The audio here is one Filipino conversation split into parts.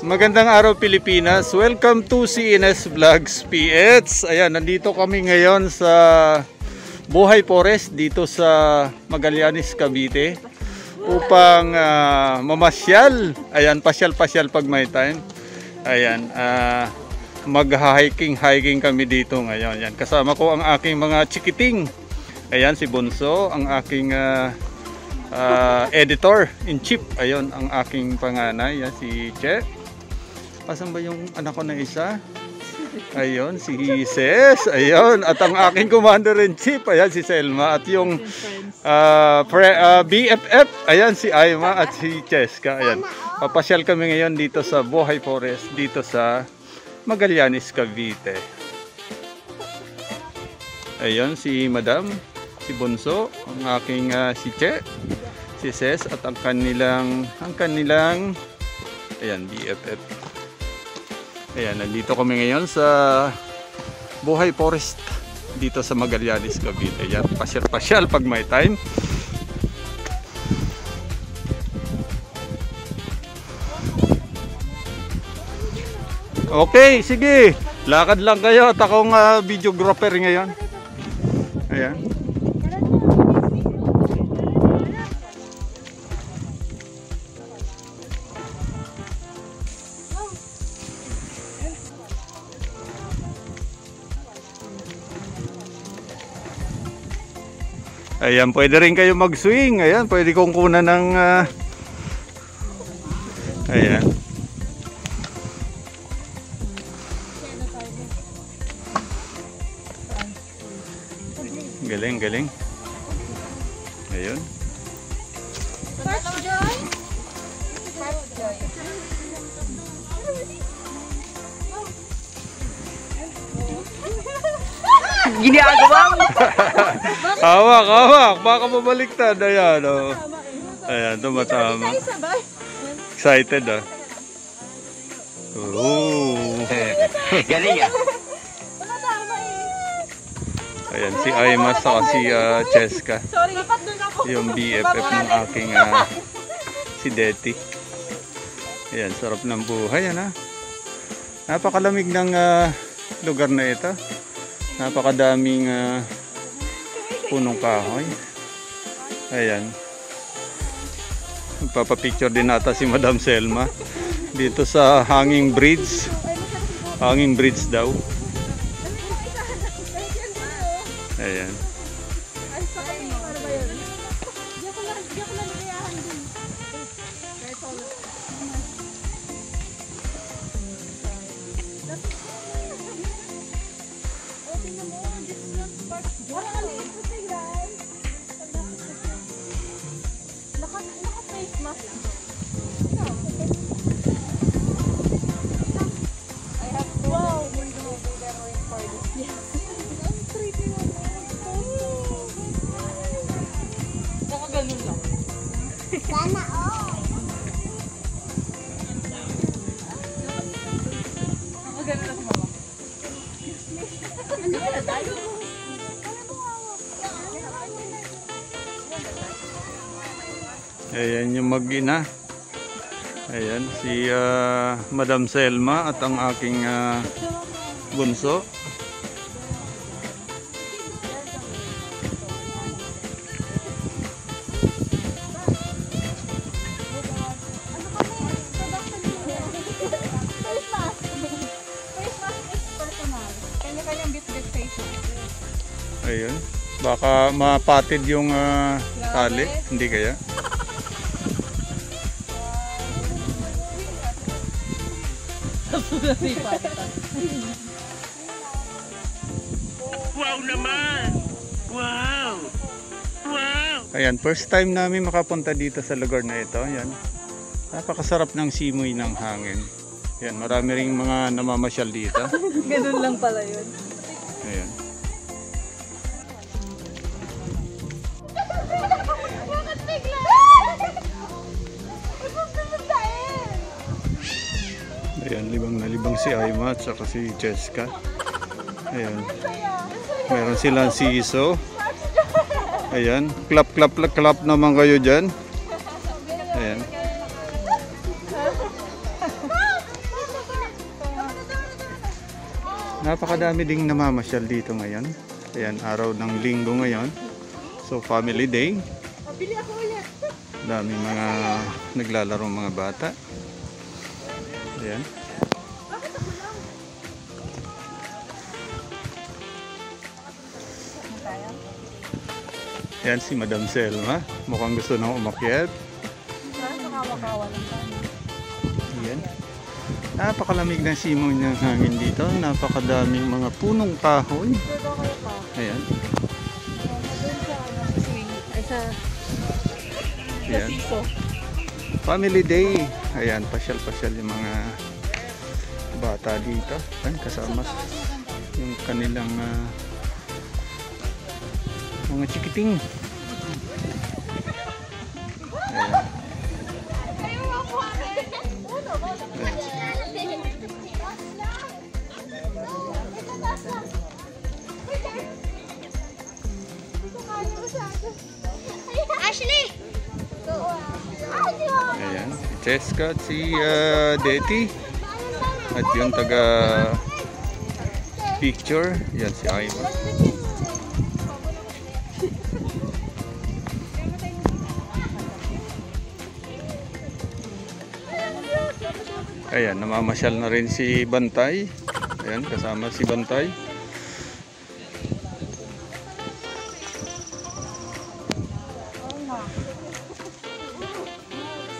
Magandang araw Pilipinas. Welcome to CNS Vlogs PH. Ayan, nandito kami ngayon sa Buhay Forest dito sa Magallanes, Cavite upang mamasyal. Ayan, pasyal-pasyal pag may time. Ayan, mag-hiking kami dito ngayon. Ayan, kasama ko ang aking mga chikiting. Ayan, si Bunso, ang aking editor-in-chief. Ayun, ang aking panganay, yan, si Che. Pasan ba yung anak ko na isa? Ayun, si Ses. Ayun, at ang aking commander-in-chief, ayan, si Selma. At yung BFF, ayan, si Aima at si Cheska. Ayan, papasyal kami ngayon dito sa Buhay Forest, dito sa Magallanes, Cavite. Ayun, si Madam, si Bunso, ang aking si Che, si Ses, at ang kanilang ayan, BFF. Ayan, nandito kami ngayon sa Buhay Forest dito sa Magallanes, Cavite. Ayan, pasyal-pasyal pag may time. Okay, sige, lakad lang kayo at akong videographer ngayon. Ayan. Ayan, pwede rin kayo mag-swing. Ayan, pwede kong kunan ng ayan. Galing, galing. Ayun. Ginagawa mo. Hawak, hawak. Baka mabaliktad. Ayan, oh. Ayan, tumatama. Excited, ah. Oh. Galing ah. Ayan, si Aima saka si Cheska. Yung BFF ng aking si Deti. Ayan, sarap ng buhay, ano? Napakalamig ng lugar na ito. Napakadaming punong kahoy. Ayan. Magpapapicture din nata si Madam Selma dito sa hanging bridge. Hanging bridge daw. Ayan. Sana all. Ayan yung mag-ina. Ayan si Madam Selma at ang aking bunso. Ayun, baka mapatid yung tali, hindi kaya? Wow naman! Wow! Wow! Ayan, first time namin makapunta dito sa lugar na ito. Ayan, napakasarap ng simoy ng hangin. Ayan, marami ring mga namamasyal dito. Ganun lang pala yun. Ayan. Ayan, libang na libang si Aima at saka si Cheska. Ayan. Meron silang siso. Ayan. Clap, clap, clap, clap naman kayo dyan. Ayan. Napakadami ding namamasyal dito ngayon. Ayan, araw ng linggo ngayon. So, family day. Dami mga naglalaro mga bata. Ayan. Ayan si Madam Selma. Mukhang gusto nang umakyat. Ayan. Napakalamig ng simoy ng hangin dito. Napakadaming mga punong kahoy. Ayan. Ayan. Family day. Ayan, pasyal-pasyal yung mga bata dito. Ayan, kasama yung kanilang mga chikiting. Ayan. Ashley! Ayan, si Cheska at si Deti. At yung taga picture, yan si Ivan. Ayan, namamasyal na rin si Bantay. Ayan, kasama si Bantay.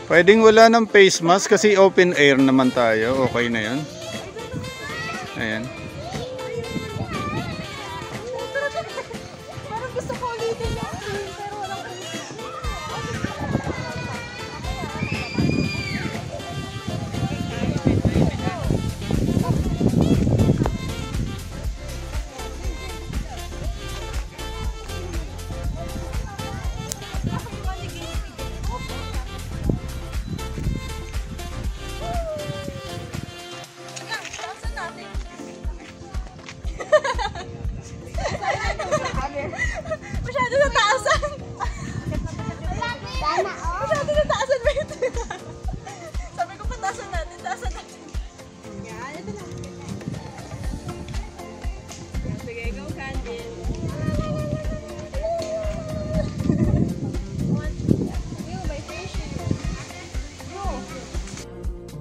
Pwedeng wala ng face mask kasi open air naman tayo. Okay na yan. Ayan. Parang gusto ko ulitin yan. Pero walang masyado na taasan. Masyado na taasan ba ito? Sabi ko pataasan natin, taasan natin. Yan, ito lang. Sige, go Candle.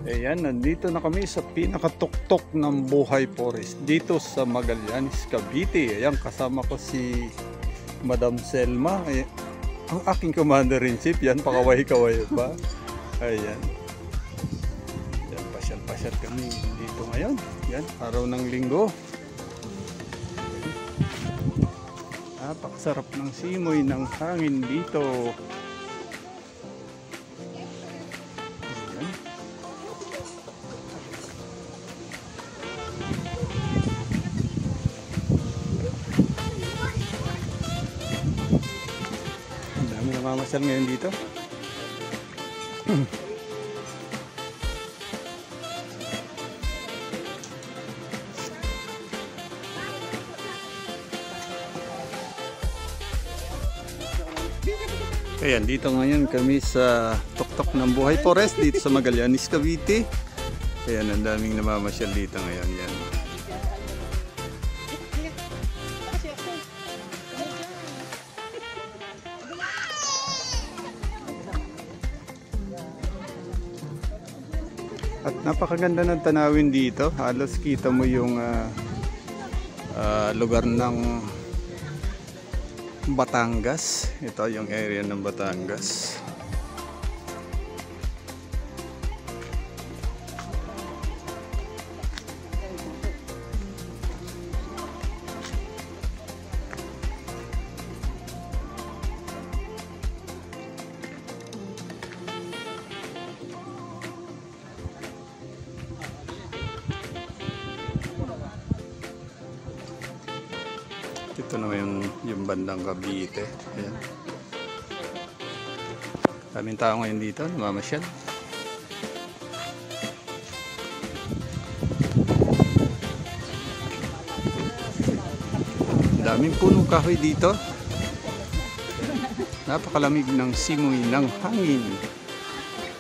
Ayan, nandito na kami sa pinakatuktok ng Buhay Forest dito sa Magallanes, Cavite. Ayan, kasama ko si Madam Selma. Ayan, ang aking commander-in-chief. Yan, pakaway-kaway pa. Ayan. Ayan, pasyal-pasyal kami dito ngayon. Yan, araw ng linggo. Napakasarap ng simoy ng hangin dito. Ayan. Ang dami namamasyal ngayon dito. Ayan, dito ngayon kami sa tuktok ng Buhay Forest dito sa Magallanes, Cavite. Ayan, ang daming namamasyal dito ngayon. Yan. At napakaganda ng tanawin dito. Halos kita mo yung lugar ng Batangas. Ito yung area ng Batangas. Ito naman yung bandang Cavite. Ayan. Daming tao ngayon dito, namamasyal. Daming punong kahoy dito. Napakalamig ng simoy ng hangin.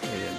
Ayan.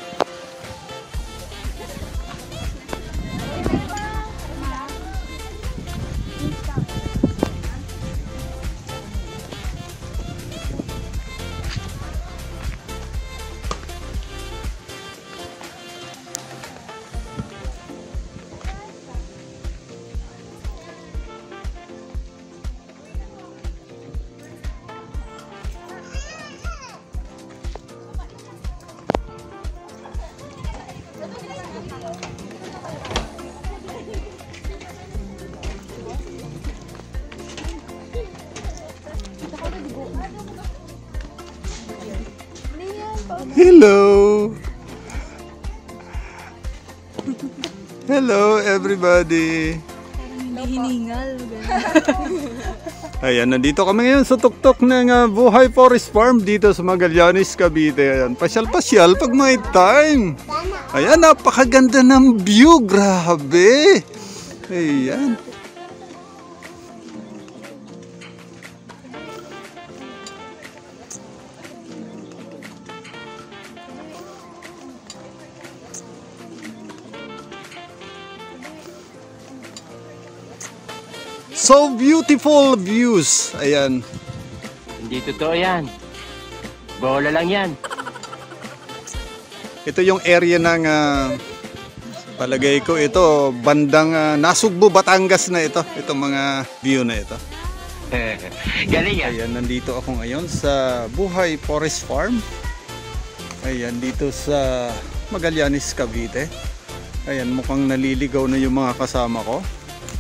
Hello! Hello everybody! Hindi hiningal. Ayan, nandito kami ngayon sa tuktok ng Buhay Forest Farm dito sa Magallanes, Cavite. Ayan, pasyal-pasyal pag may time. Ayan, napakaganda ng view. Grabe! Ayan. So beautiful views. Ayan. Hindi totoo yan. Bola lang yan. Ito yung area ng palagay ko ito bandang Nasugbu, Batangas na ito. Itong mga view na ito. Galing yan. Ayan, nandito ako ngayon sa Buhay Forest Farm. Ayan, dito sa Magallanes, Cavite. Ayan, mukhang naliligaw na yung mga kasama ko.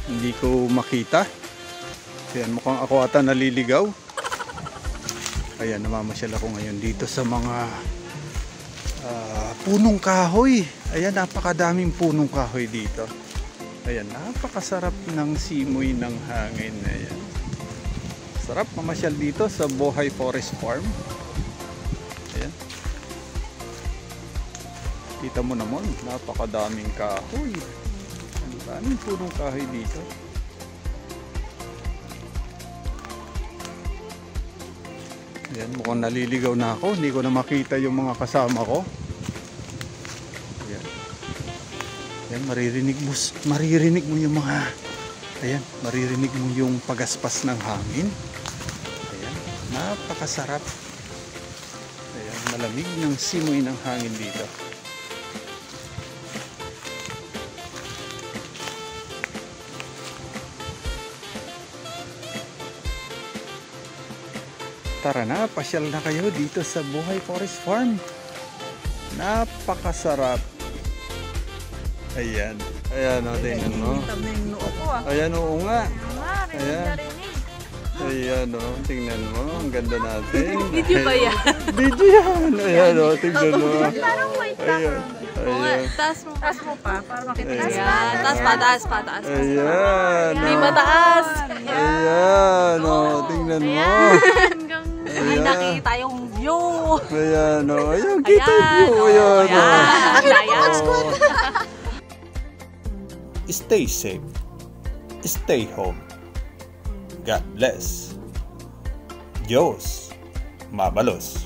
Hindi ko makita. Ayan, mukhang ako ata naliligaw. Ayan, namamasyal ako ngayon dito sa mga punong kahoy. Ayan, napakadaming punong kahoy dito. Ayan, napakasarap ng simoy ng hangin. Ayan. Sarap mamasyal dito sa Buhay Forest Farm. Ayan. Kita mo naman, napakadaming kahoy. Ang daming punong kahoy dito. Ayan, mukhang naliligaw na ako. Hindi ko na makita yung mga kasama ko. Ayan. Ayan, maririnig mo yung mga... Ayan, maririnig mo yung pagaspas ng hangin. Ayan, napakasarap. Ayan, malamig ng simoy ng hangin dito. Tara na, pasyal na kayo dito sa Buhay Forest Farm. Napakasarap. Ayan. Ayan, tingnan mo. Tab na yung noo ko ah. Ayan, oo nga. Rinig Ayan. na rinig. Ayan, o. Tingnan mo. Ang ganda natin. Video ba yan? Video yan. Ayan, o. Tingnan mo. Parang wait lang. Ayan. Oo nga, Ayan. taas mo pa para makita. Ayan. Ayan, taas pa, taas pa, taas pa. Ayan. Hindi o. mataas. Ayan, o. Tingnan mo. Hanggang ay nakita yung view. Ayan, o. Ayan, kita Ayan, view. Ayan, o. Ayan. Stay safe. Stay home. God bless. Diyos mabalos.